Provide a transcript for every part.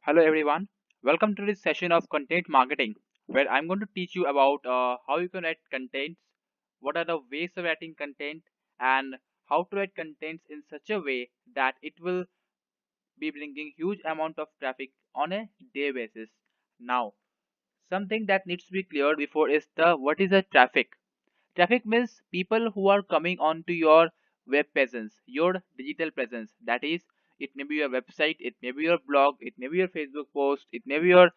Hello everyone, welcome to this session of content marketing where I'm going to teach you about how you can write contents, what are the ways of writing content, and how to write contents in such a way that it will be bringing huge amount of traffic on a day basis. Now, something that needs to be cleared before is the what is the traffic. Traffic means people who are coming onto your web presence, your digital presence. That is, it may be your website, it may be your blog, it may be your Facebook post, it may be your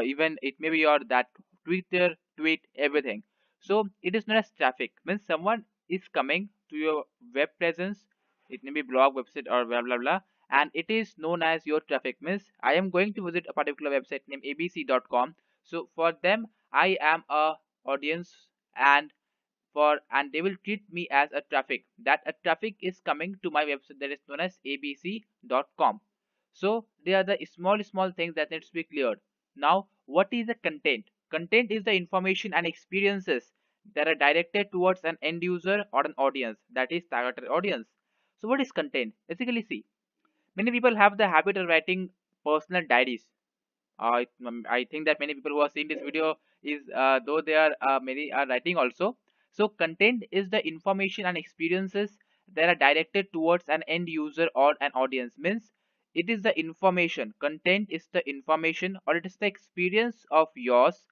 even it may be your that Twitter tweet, everything. So it is known as traffic. Means someone is coming to your web presence. It may be blog, website, or blah blah blah, and it is known as your traffic. Means I am going to visit a particular website named abc.com. So for them, I am a audience, and and they will treat me as a traffic. That a traffic is coming to my website that is known as abc.com. So they are the small things that needs to be cleared. Now, what is the content? Content is the information and experiences that are directed towards an end user or an audience, that is targeted audience. So what is content? Basically, see, many people have the habit of writing personal diaries. I think that many people who are seeing this video is though they are many are writing also. So content is the information and experiences that are directed towards an end user or an audience. Means it is the information. Content is the information or it is the experience of yours,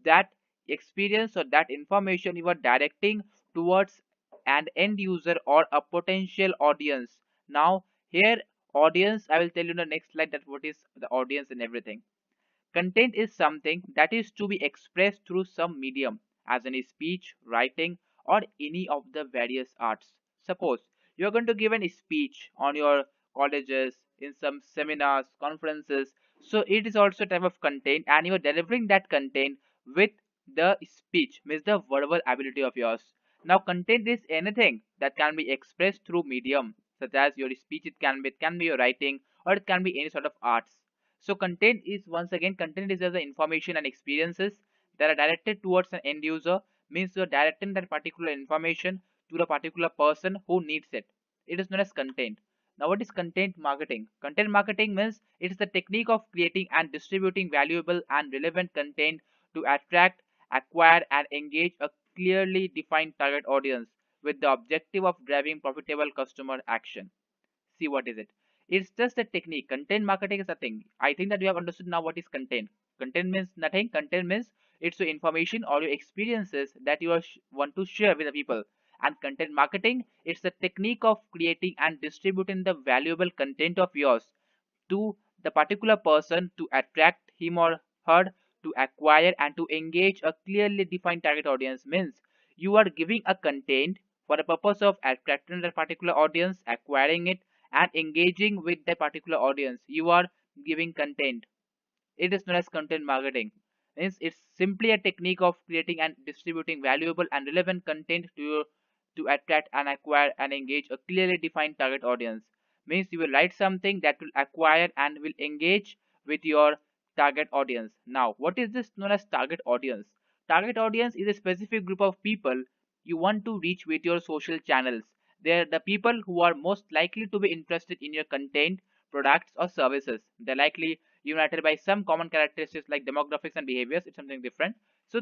that experience or that information you are directing towards an end user or a potential audience. Now here audience, I will tell you in the next slide that what is the audience and everything. Content is something that is to be expressed through some medium, as in speech, writing, or any of the various arts. Suppose you are going to give a speech on your colleges, in some seminars, conferences. So it is also a type of content, and you are delivering that content with the speech, means the verbal ability of yours. Now, content is anything that can be expressed through medium, such as your speech. It can be your writing, or it can be any sort of arts. So content is, once again, content is just the information and experiences that are directed towards an end user. Means you're directing that particular information to the particular person who needs it. It is known as content. Now what is content marketing? Content marketing means it is the technique of creating and distributing valuable and relevant content to attract, acquire, and engage a clearly defined target audience with the objective of driving profitable customer action. See, what is it? It's just a technique. Content marketing is a thing. I think that you have understood now what is content. Content means nothing. Content means it's your information or your experiences that you are want to share with the people. And content marketing, it's the technique of creating and distributing the valuable content of yours to the particular person to attract him or her, to acquire and to engage a clearly defined target audience. Means you are giving a content for the purpose of attracting that particular audience, acquiring it, and engaging with the particular audience. You are giving content. It is known as content marketing. Means it's simply a technique of creating and distributing valuable and relevant content to attract and acquire and engage a clearly defined target audience. Means you will write something that will acquire and will engage with your target audience. Now, what is this known as target audience? Target audience is a specific group of people you want to reach with your social channels. They're the people who are most likely to be interested in your content, products, or services. They're likely united by some common characteristics like demographics and behaviors. It's something different. So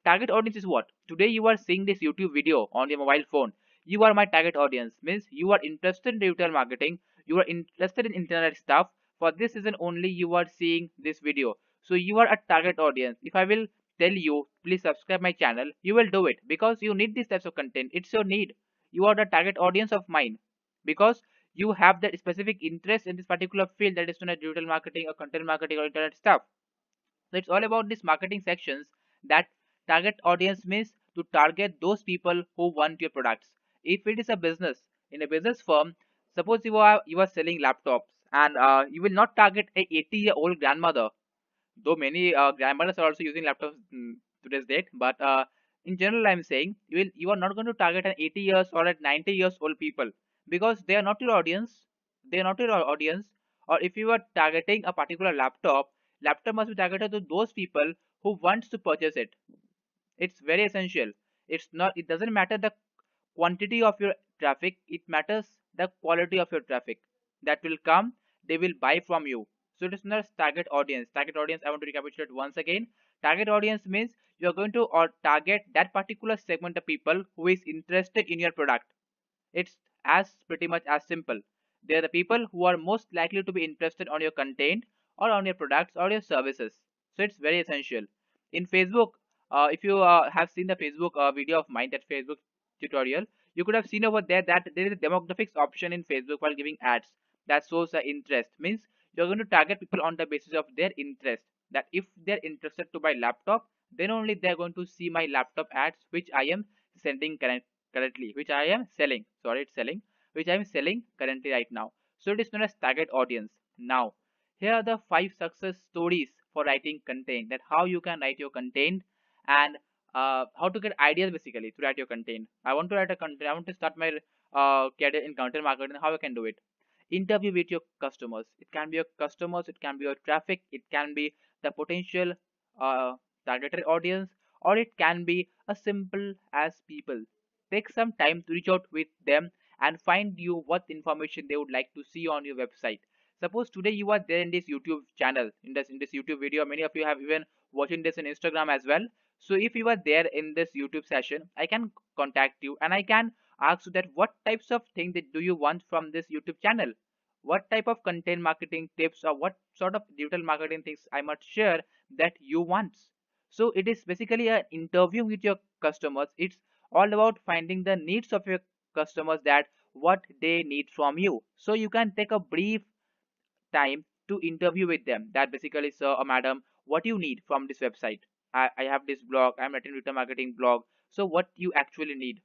target audience is what? Today you are seeing this YouTube video on your mobile phone. You are my target audience. Means you are interested in digital marketing. You are interested in internet stuff. For this reason only you are seeing this video. So you are a target audience. If I will tell you, please subscribe my channel, you will do it because you need these types of content. It's your need. You are the target audience of mine because you have that specific interest in this particular field, that is known as digital marketing or content marketing or internet stuff. So it's all about these marketing sections that target audience means to target those people who want your products. If it is a business, in a business firm, suppose you are selling laptops, and you will not target a 80-year-old grandmother, though many grandmothers are also using laptops to this date. But in general, I'm saying you are not going to target an 80 years or at 90 years old people because they are not your audience. They are not your audience. Or if you are targeting a particular laptop must be targeted to those people who wants to purchase it. It's very essential. It's not. It doesn't matter the quantity of your traffic. It matters the quality of your traffic that will come. They will buy from you. So it is not target audience. Target audience, I want to recapitulate once again. Target audience means you are going to or target that particular segment of people who is interested in your product. It's as pretty much as simple. They are the people who are most likely to be interested on your content or on your products or your services. So it's very essential. In Facebook, if you have seen the Facebook video of mine, that Facebook tutorial, you could have seen over there that there is a demographics option in Facebook while giving ads that shows the interest. Means you're going to target people on the basis of their interest. That if they're interested to buy laptop, then only they're going to see my laptop ads, which I am sending currently, which I am selling. Sorry, it's selling, which I am selling currently right now. So it is known as target audience. Now, here are the 5 success stories for writing content. That how you can write your content and how to get ideas basically to write your content. I want to write a content. I want to start my career in content marketing. How I can do it? Interview with your customers. It can be your customers. It can be your traffic. It can be the potential uh, targeted audience, or it can be as simple as people. Take some time to reach out with them and find you what information they would like to see on your website. Suppose today you are there in this YouTube channel, in this YouTube video. Many of you have even watching this on Instagram as well. So if you are there in this YouTube session, I can contact you and I can ask you that what types of things that do you want from this YouTube channel? What type of content marketing tips or what sort of digital marketing things I must share that you want? So it is basically an interview with your customers. It's all about finding the needs of your customers, that what they need from you. So you can take a brief time to interview with them, that basically, sir or madam, what you need from this website. I have this blog, I'm writing digital marketing blog, so what you actually need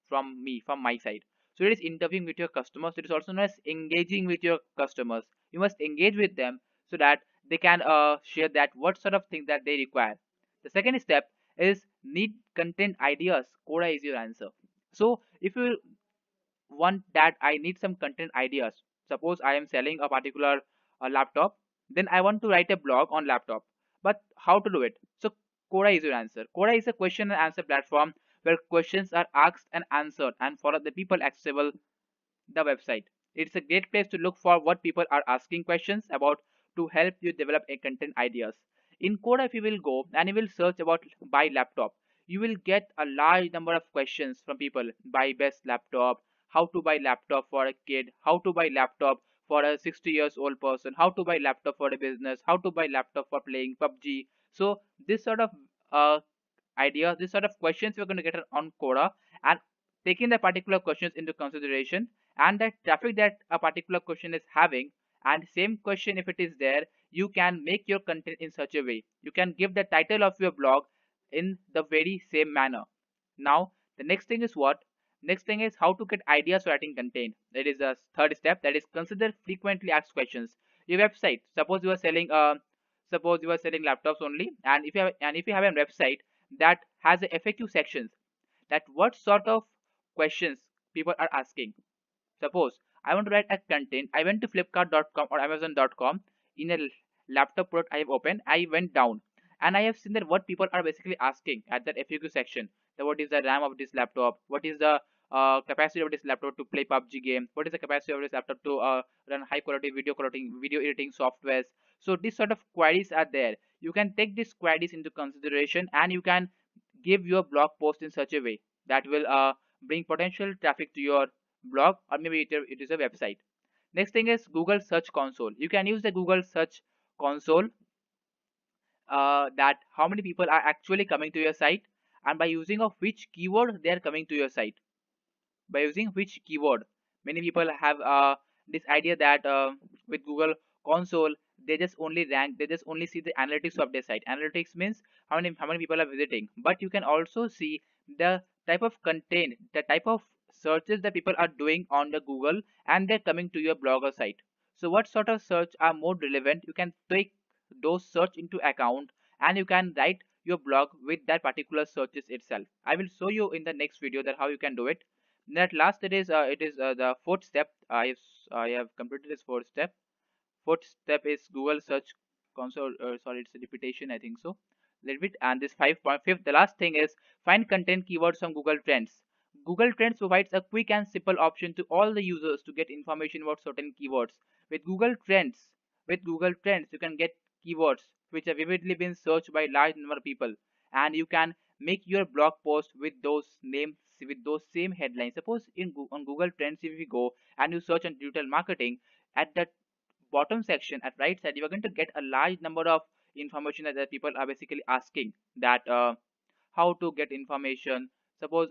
from me, from my side. So it is interviewing with your customers. It is also known as engaging with your customers. You must engage with them so that they can share that what sort of things that they require. The second step is need content ideas. Coda is your answer. So if you want that I need some content ideas. Suppose I am selling a particular laptop, then I want to write a blog on laptop. But how to do it? So Coda is your answer. Coda is a question and answer platform where questions are asked and answered, and for the people accessible the website. It's a great place to look for what people are asking questions about to help you develop a content ideas. In Coda, if you will go and you will search about buy laptop, you will get a large number of questions from people. Buy best laptop, how to buy laptop for a kid, how to buy laptop for a 60 years old person, how to buy laptop for a business, how to buy laptop for playing PUBG. So this sort of idea, this sort of questions we're going to get on Coda, and taking the particular questions into consideration and the traffic that a particular question is having, and same question if it is there, you can make your content in such a way. You can give the title of your blog in the very same manner. Now, the next thing is what? Next thing is how to get ideas for writing content. That is the third step. That is consider frequently asked questions. Your website. Suppose you are selling laptops only, and if you have a website that has a FAQ sections, that what sort of questions people are asking. Suppose I want to write a content. I went to flipkart.com or amazon.com. In a laptop product I have opened, I went down and I have seen that what people are basically asking at that FAQ section. That what is the RAM of this laptop? What is the capacity of this laptop to play PUBG game? What is the capacity of this laptop to run high quality video editing softwares? So these sort of queries are there. You can take these queries into consideration and you can give your blog post in such a way that will bring potential traffic to your blog, or maybe it is a website. Next thing is Google Search Console. You can use the Google Search Console, that how many people are actually coming to your site and by using of which keyword they are coming to your site. By using which keyword. Many people have this idea that with Google Console they just only rank, they just only see the analytics of their site. Analytics means how many people are visiting, but you can also see the type of content, the type of searches that people are doing on the Google and they're coming to your blog or site. So what sort of search are more relevant, you can take those search into account and you can write your blog with that particular searches itself. I will show you in the next video that how you can do it. That last it is the fourth step. I have completed this fourth step. Fourth step is Google Search Console. Sorry, it's a repetition. I think so. Little bit. And this 5.5. The last thing is find content keywords from Google Trends. Google Trends provides a quick and simple option to all the users to get information about certain keywords. With Google Trends, With Google Trends, you can get keywords which have vividly been searched by large number of people, and you can make your blog post with those names, with those same headlines. Suppose on Google Trends, if you go and you search on digital marketing, at the bottom section at right side, you are going to get a large number of information that people are basically asking that how to get information. Suppose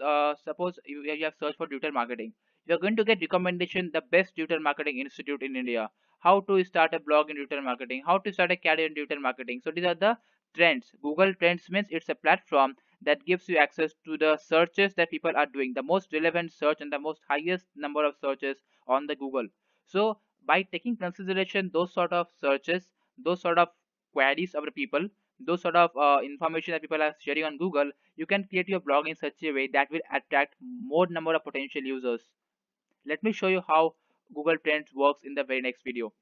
you have searched for digital marketing, you're going to get recommendation the best digital marketing institute in India, how to start a blog in digital marketing, how to start a career in digital marketing. So these are the trends. Google Trends means it's a platform that gives you access to the searches that people are doing, the most relevant search and the most highest number of searches on the Google. So by taking consideration those sort of searches, those sort of queries of the people, those sort of information that people are sharing on Google, you can create your blog in such a way that will attract more number of potential users. Let me show you how Google Trends works in the very next video.